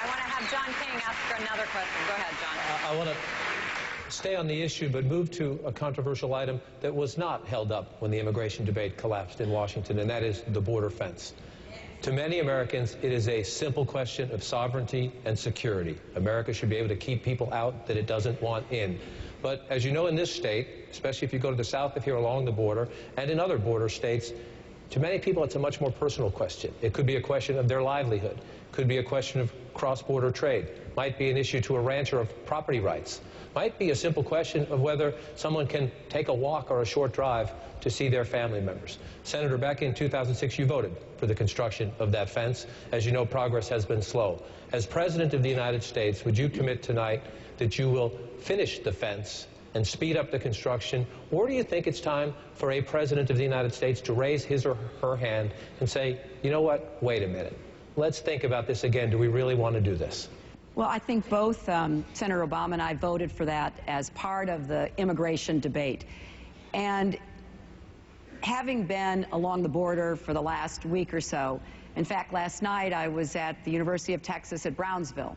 I want to have John King ask another question. Go ahead, John. I want to stay on the issue, but move to a controversial item that was not held up when the immigration debate collapsed in Washington, and that is the border fence. To many Americans, it is a simple question of sovereignty and security. America should be able to keep people out that it doesn't want in. But as you know, in this state, especially if you go to the south of here along the border, and in other border states, to many people, it's a much more personal question. It could be a question of their livelihood. It could be a question of cross-border trade. It might be an issue to a rancher of property rights. It might be a simple question of whether someone can take a walk or a short drive to see their family members. Senator, back in 2006, you voted for the construction of that fence. As you know, progress has been slow. As President of the United States, would you commit tonight that you will finish the fence and speed up the construction, or do you think it's time for a President of the United States to raise his or her hand and say, you know what, wait a minute, let's think about this again. Do we really want to do this? Well, I think both Senator Obama and I voted for that as part of the immigration debate. And having been along the border for the last week or so, in fact, last night I was at the University of Texas at Brownsville,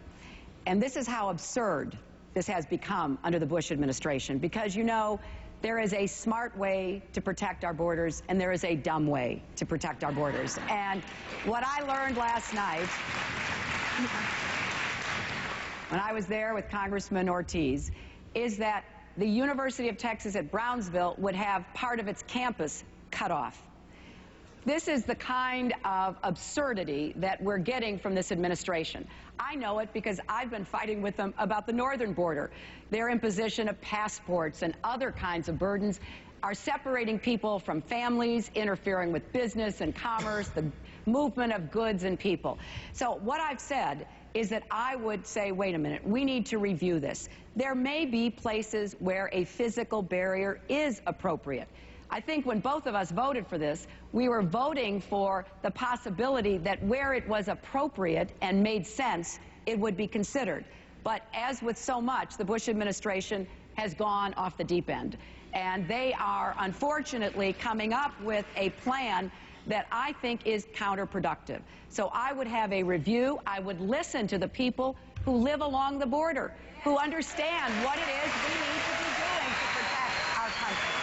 and this is how absurd this has become under the Bush administration, because, you know, there is a smart way to protect our borders and there is a dumb way to protect our borders. And what I learned last night when I was there with Congressman Ortiz is that the University of Texas at Brownsville would have part of its campus cut off. This is the kind of absurdity that we're getting from this administration. I know it because I've been fighting with them about the northern border. Their imposition of passports and other kinds of burdens are separating people from families, interfering with business and commerce, the movement of goods and people. So what I've said is that I would say, wait a minute, we need to review this. There may be places where a physical barrier is appropriate. I think when both of us voted for this, we were voting for the possibility that where it was appropriate and made sense, it would be considered. But as with so much, the Bush administration has gone off the deep end. And they are, unfortunately, coming up with a plan that I think is counterproductive. So I would have a review. I would listen to the people who live along the border, who understand what it is we need to be doing to protect our country.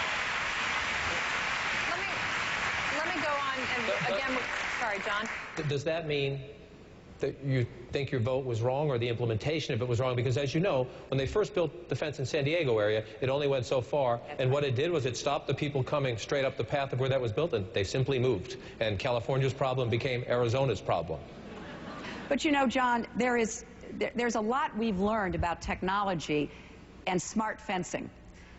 Let me go on, and again, sorry, John. Does that mean that you think your vote was wrong, or the implementation of it was wrong? Because as you know, when they first built the fence in San Diego area, it only went so far, and what it did was it stopped the people coming straight up the path of where that was built, and they simply moved. And California's problem became Arizona's problem. But you know, John, there's a lot we've learned about technology and smart fencing.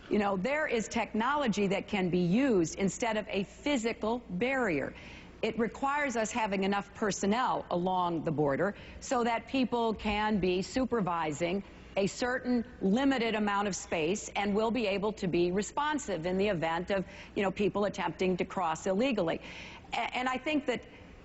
You know, there is technology that can be used instead of a physical barrier. It requires us having enough personnel along the border so that people can be supervising a certain limited amount of space and will be able to be responsive in the event of, you know, people attempting to cross illegally. And I think that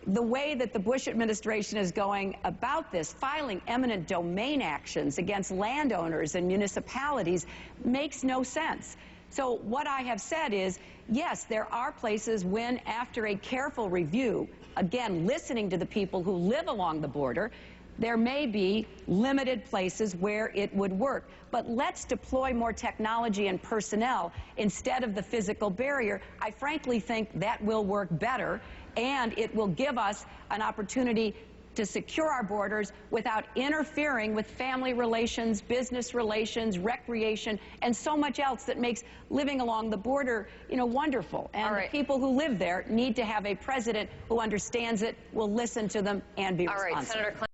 the way that the Bush administration is going about this, filing eminent domain actions against landowners and municipalities, makes no sense. So what I have said is, yes, there are places when, after a careful review, again, listening to the people who live along the border, there may be limited places where it would work. But let's deploy more technology and personnel instead of the physical barrier. I frankly think that will work better, and it will give us an opportunity to secure our borders without interfering with family relations, business relations, recreation, and so much else that makes living along the border, you know, wonderful. And the people who live there need to have a president who understands it, will listen to them, and be responsible. All right, Senator Clinton.